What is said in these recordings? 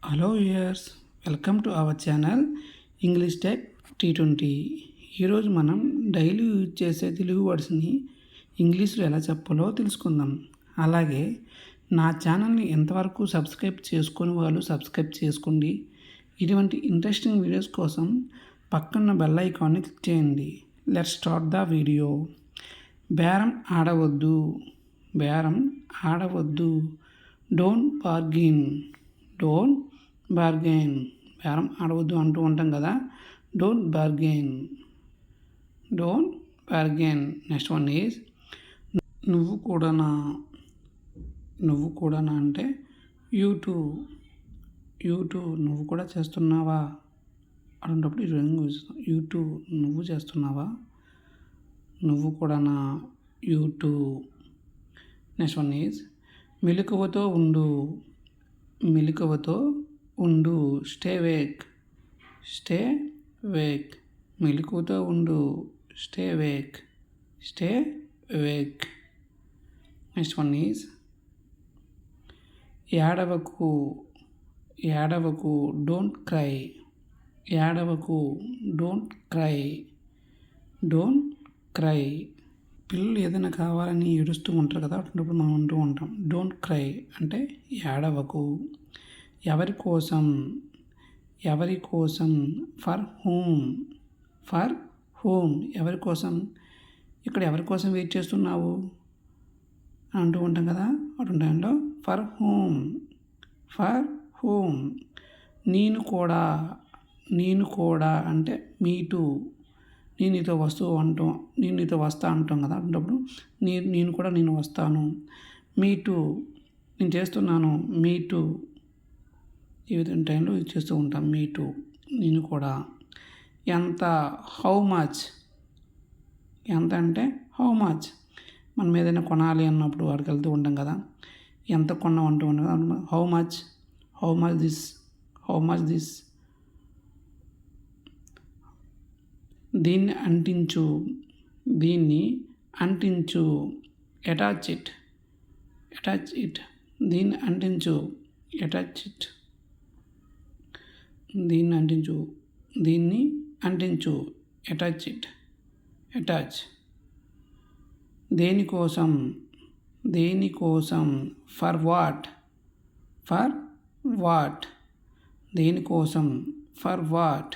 Hello years, welcome to our channel English tech T20. ఈరోజు మనం daily use చేసే తెలుగు వర్డ్స్ని ఇంగ్లీష్లో ఎలా చెప్పాలో తెలుసుకుందాం. అలాగే నా ఛానల్ని ఎంతవరకు సబ్స్క్రైబ్ చేసుకుని వాళ్ళు సబ్స్క్రైబ్ చేసుకోండి. ఇటువంటి ఇంట్రెస్టింగ్ వీడియోస్ కోసం పక్కన బెల్ ఐకాన్ని క్లిక్ చేయండి. Let's start the video. బేరం ఆడవద్దు, బేరం ఆడవద్దు. Don't bargain, don't bargain. బేరం ఆడవద్దు అంటూ ఉంటాం కదా, don't bargain, don't bargain. Next one is నువ్వు కూడానా, నువ్వు కూడానా అంటే యూ టూ, యూ టూ. నువ్వు కూడా చేస్తున్నావా అలాంటప్పుడు ఈ విధంగా చూస్తాం. యూ టూ, నువ్వు చేస్తున్నావా, నువ్వు కూడానా, you too. Next one is మెలకువతో ఉండు, మెలకువతో ఉండు. Stay wake, stay wake. మెలకువతో ఉండు, stay wake, stay wake. Next one is ఏడవకు, ఏడవకు. డోంట్ క్రై, ఏడవకు. Don't cry, don't cry. పిల్లలు ఏదైనా కావాలని ఏడుస్తూ ఉంటారు కదా, అటువంటిప్పుడు మనం అంటూ ఉంటాం డోంట్ క్రై అంటే ఏడవకు. ఎవరి కోసం, ఎవరి కోసం. For home, for home. ఎవరి కోసం. ఇక్కడ ఎవరి కోసం వెయిట్ చేస్తున్నావు అంటూ ఉంటాం కదా, అటువంటి టైంలో ఫర్ హోమ్, ఫర్ హోమ్. నేను కూడా, నేను కూడా అంటే మీ టూ. నేను నీతో వస్తూ అంటాం, నేను నీతో వస్తా అంటాం కదా, అటువంటిప్పుడు నేను కూడా నేను వస్తాను. మీ టూ, నేను చేస్తున్నాను. మీ టూ. ఈ విధంగా టైంలో యూజ్ చేస్తూ ఉంటాం మీ టూ, నేను కూడా. ఎంత, హౌ మచ్. ఎంత అంటే హౌ మచ్. మనం ఏదైనా కొనాలి అన్నప్పుడు వాడికి వెళ్తూ ఉంటాం కదా, ఎంత కొన్నాం అంటూ ఉంటాం కదా, how much, how much this, how much this. దీన్ని అంటించు, దీన్ని అంటించు. Attach it, attach it. దీన్ని అంటించు, అటాచ్ ఇట్. దీన్ని అంటించు, దీన్ని అంటించు. Attach it, attach. దేనికోసం, దేనికోసం. For what, for what. దేనికోసం, ఫర్ వాట్.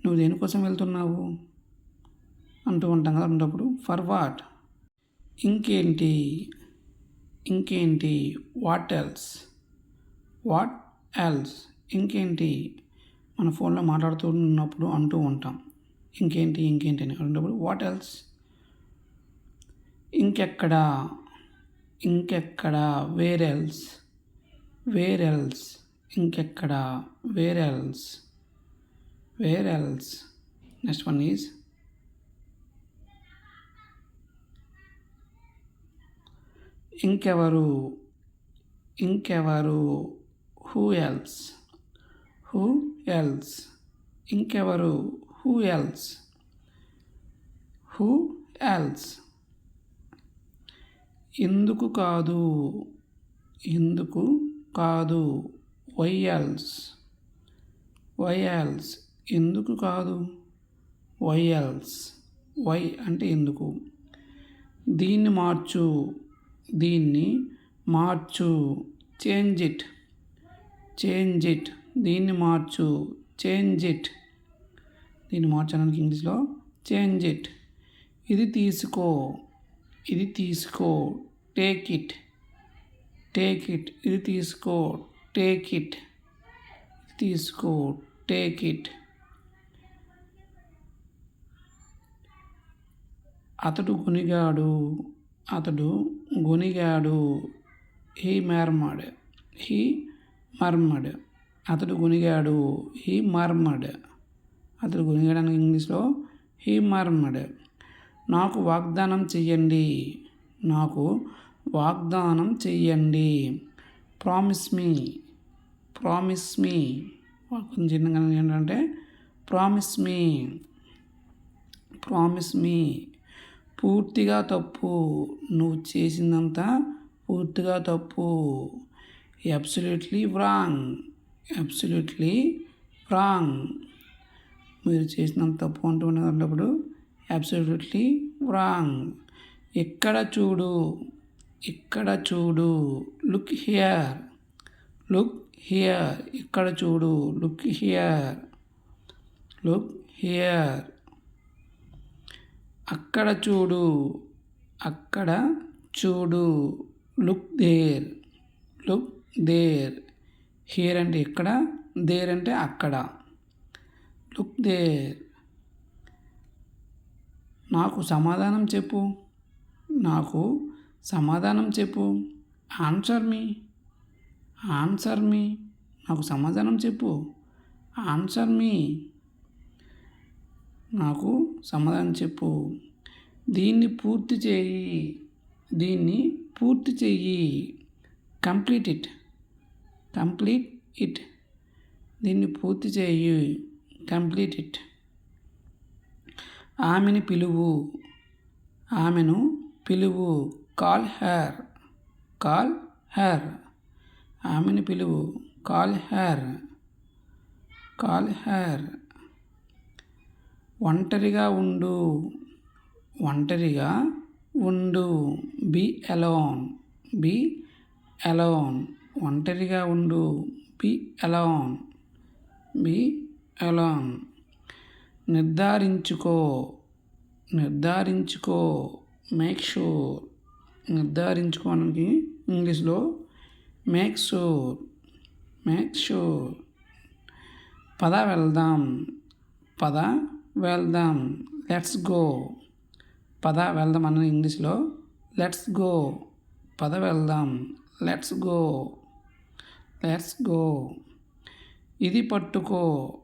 నువ్వు దేనికోసం వెళ్తున్నావు అంటూ ఉంటాం కదా, అన్నప్పుడు ఫర్ వాట్. ఇంకేంటి, ఇంకేంటి. What else, what else. ఇంకేంటి. మన ఫోన్లో మాట్లాడుతున్నప్పుడు అంటూ ఉంటాం ఇంకేంటి, ఇంకేంటి అని. అన్నప్పుడు వాట్ ఎల్స్. ఇంకెక్కడ, ఇంకెక్కడ. Where else, where else. ఇంకెక్కడ, where else, where else. Next one is ఇంకెవరు, ఇంకెవరు. Who else, who else. ఇంకెవరు, హూ ఎల్స్, హూ ఎల్స్. ఎందుకు కాదు, ఎందుకు కాదు. Why else, why else. ఎందుకు కాదు, వై ఎల్స్. వై అంటే ఎందుకు. దీన్ని మార్చు, దీన్ని మార్చు. Change it, change it. దీన్ని మార్చు, చేంజ్ ఇట్. దీన్ని మార్చడానికి ఇంగ్లీష్లో చేంజ్ ఇట్. ఇది తీసుకో, ఇది తీసుకో. Take it, take it. ఇది తీసుకో, టేక్ ఇట్. ఇది తీసుకో, టేక్ ఇట్. అతడు గొనిగాడు, అతడు గొనిగాడు. He మర్మడ్, he మర్మడ్. అతడు గొనిగాడు, హీ మర్మడ్. అతడు గొనిగాడని ఇంగ్లీష్లో హీ మర్మడ్. నాకు వాగ్దానం చెయ్యండి, నాకు వాగ్దానం చెయ్యండి. ప్రామిస్ మీ, ప్రామిస్ మీ. కొంచెం చిన్నగా ఏంటంటే ప్రామిస్ మీ, ప్రామిస్ మీ. పూర్తిగా తప్పు, నువ్వు చేసిందంతా పూర్తిగా తప్పు. Absolutely wrong. Absolutely wrong. మీరు చేసినంత తప్పు అంటూ ఉన్నప్పుడు అబ్సల్యూట్లీ రాంగ్. ఇక్కడ చూడు. ఇక్కడ చూడు. Look here. Look here. ఇక్కడ చూడు. Look here. Look here. అక్కడ చూడు. అక్కడ చూడు. Look there. Look there. Here అంటే ఇక్కడ, దేర్ అంటే అక్కడ. Look there. నాకు సమాధానం చెప్పు. నాకు సమాధానం చెప్పు. Answer me. Answer me. నాకు సమాధానం చెప్పు. Answer me. నాకు సమాధానం చెప్పు. దీన్ని పూర్తి చేయి. దీన్ని పూర్తి చెయ్యి. Complete it. Complete it. దీన్ని పూర్తి చేయి. Complete it. ఆమెని పిలువు. ఆమెను పిలువు. Call her. Call her. ఆమెను పిలువు. Call her. Call her. ఒంటరిగా ఉండు. ఒంటరిగా ఉండు. Be alone. Be alone. ఒంటరిగా ఉండు. Be alone. Be alone. నిర్ధారించుకో. నిర్ధారించుకో. Make sure. నిర్ధారించుకోవడానికి ఇంగ్లీష్లో మేక్ షూర్. Make sure. పద వెళ్దాం. పద వెళ్దాం. Let's go. పద వెళ్దాం అన్న ఇంగ్లీష్లో లెట్స్ గో. పద వెళ్దాం. Let's go. Let's go. ఇది పట్టుకో.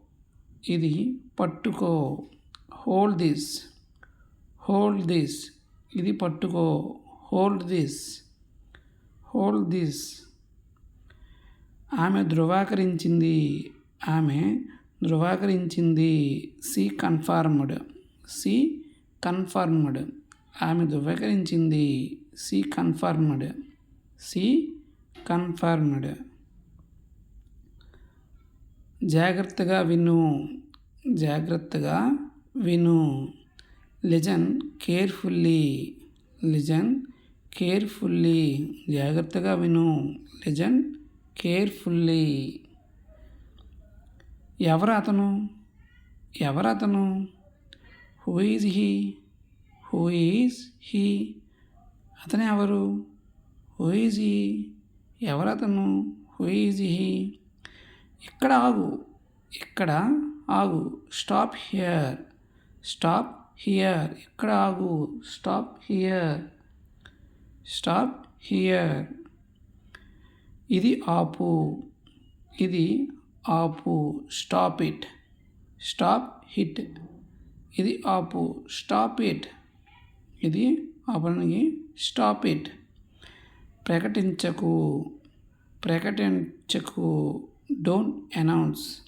ఇది పట్టుకో. Hold this. Hold this. ఇది పట్టుకో. Hold this. Hold this. ఆమె ధృవీకరించింది. ఆమె ధృవీకరించింది. She confirmed. She confirmed. ఆమె ధృవీకరించింది. She confirmed. She confirmed. జాగ్రత్తగా విను. జాగ్రత్తగా విను. Listen carefully. Listen carefully. జాగ్రత్తగా విను. Listen carefully. ఎవరు అతను? ఎవరు అతను? Who is he? Who is he? అతను ఎవరు? Who is he? ఎవరు అతను? Who is he? ఇక్కడ ఆగు. ఇక్కడ ఆగు. Stop here. Stop here. ఇక్కడ ఆగు. Stop here. Stop here. ఇది ఆపు. ఇది ఆపు. Stop it. Stop it. ఇది ఆపు. Stop it. ఇది ఆపడానికి స్టాప్ ఇట్. ప్రకటించకు. ప్రకటించకు. Don't announce.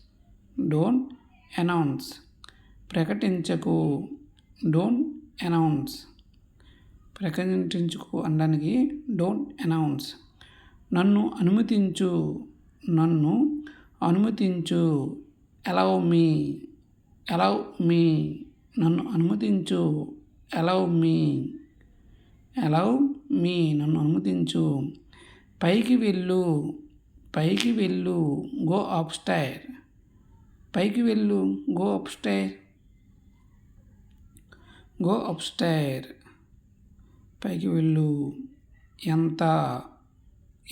Don't announce. ప్రకటించకు. Don't announce. ప్రకటించుకు అనడానికి డోంట్ అనౌన్స్. నన్ను అనుమతించు. నన్ను అనుమతించు. Allow me. Allow me. నన్ను అనుమతించు. Allow me. Allow me. నన్ను అనుమతించు. పైకి వెళ్ళు. పైకి వెళ్ళు. Go up స్టైర్. పైకి వెళ్ళు. Go up స్టైర్. Go up స్టైర్. పైకి వెళ్ళు. ఎంత?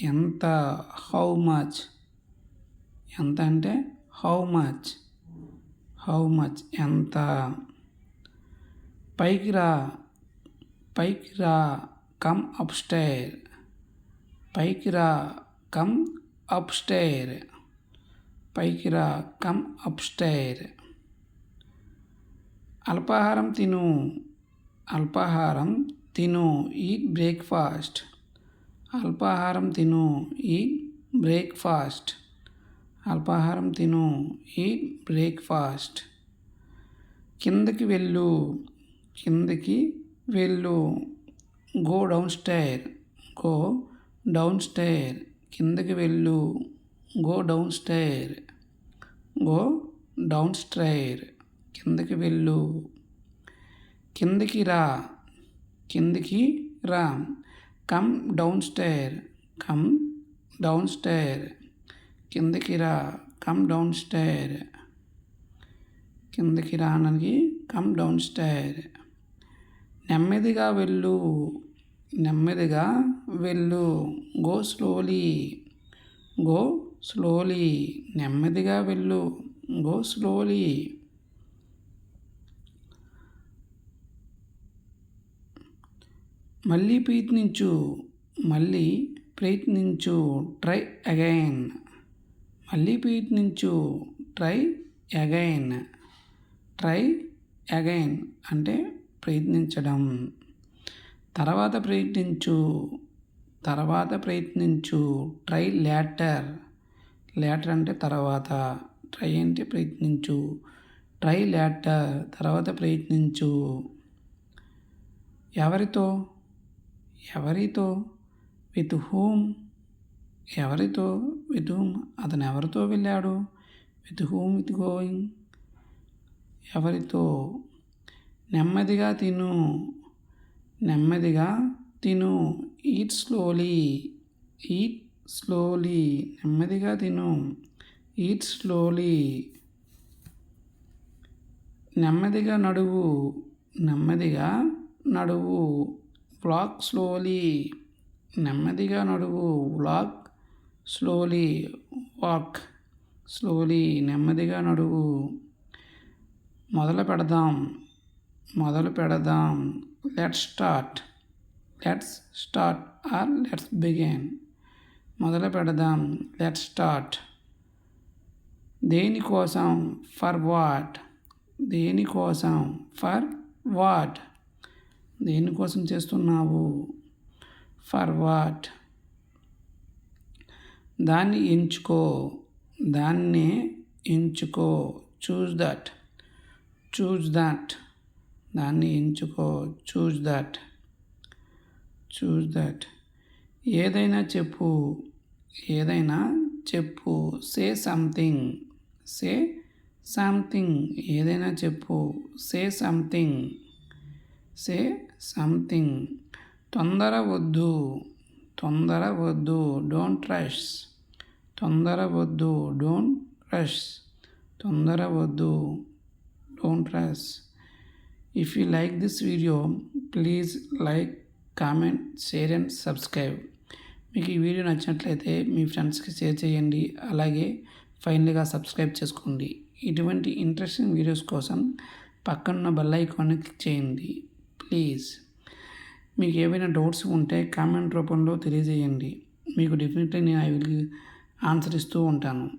ఎంత? How much. ఎంత అంటే హౌ మచ్. How much. ఎంత? పైకి రా. పైకి రా. Come up స్టైర్. పైకి రా. Come up స్టైర్. పైకి రా. Come up స్టైర్. అల్పాహారం తిను. అల్పాహారం తిను. Eat breakfast. అల్పాహారం తిను. Eat breakfast. అల్పాహారం తిను. Eat breakfast. కిందకి వెళ్ళు. కిందకి వెళ్ళు. Go down స్టైర్. Go down స్టైర్. కిందకి వెళ్ళు. Go down స్టైర్. Go down స్టైర్. కిందకి వెళ్ళు. కిందకి రా. కిందకి రా. Come down స్టైర్. Come down స్టైర్. కిందకి రా. Come down స్టైర్. కిందకి రానకి కమ్ డౌన్ స్టైర్. నెమ్మదిగా వెళ్ళు. నెమ్మదిగా వెళ్ళు. Go slowly. Go slowly. నెమ్మదిగా వెళ్ళు. Go slowly. మళ్ళీ ప్రయత్నించు. మళ్ళీ ప్రయత్నించు. Try again. మళ్ళీ ప్రయత్నించు. Try again. ట్రై అగైన్ అంటే ప్రయత్నించడం. తర్వాత ప్రయత్నించు. తర్వాత ప్రయత్నించు. Try later. లేటర్ అంటే తర్వాత. ట్రై అంటే ప్రయత్నించు. Try later. తర్వాత ప్రయత్నించు. ఎవరితో? ఎవరితో? With whom. ఎవరితో? With whom. అతను ఎవరితో వెళ్ళాడు? With whom with going. ఎవరితో? నెమ్మదిగా తిను. నెమ్మదిగా తిను. Eat slowly. Eat slowly. నెమ్మదిగా తిను. Eat slowly. నెమ్మదిగా నడువు. నెమ్మదిగా నడువు. Walk slowly. నెమ్మదిగా నడువు. Walk slowly. Walk slowly. నెమ్మదిగా నడువు. మొదలు పెడదాం. మొదలు పెడదాం. Let's start. Let's start or let's begin. మొదలు పెడదాం. Let's start. దేనికోసం? For what. దేనికోసం? For what. దేనికోసం చేస్తున్నావు? For what. దాన్ని ఎంచుకో. దాన్నే ఎంచుకో. Choose that. Choose that. దాన్ని ఎంచుకో. Choose that. Choose that. ఏదైనా చెప్పు. ఏదైనా చెప్పు. Say something. Say something. ఏదైనా చెప్పు. Say something. Say something. తొందర వద్దు. తొందర వద్దు. Don't rush. తొందర వద్దు. Don't rush. తొందర వద్దు. Don't rush. If you like this video, please like, comment, share and subscribe. మీకు ఈ వీడియో నచ్చినట్లయితే మీ ఫ్రెండ్స్కి షేర్ చేయండి. అలాగే ఫైనల్గా సబ్స్క్రైబ్ చేసుకోండి. ఇటువంటి ఇంట్రెస్టింగ్ వీడియోస్ కోసం పక్కనున్న బెల్ ఐకాన్ని క్లిక్ చేయండి ప్లీజ్. మీకు ఏవైనా డౌట్స్ ఉంటే కామెంట్ రూపంలో తెలియజేయండి. మీకు డెఫినెట్లీ నేను ఐ విల్ ఆన్సర్ ఇస్తూ ఉంటాను.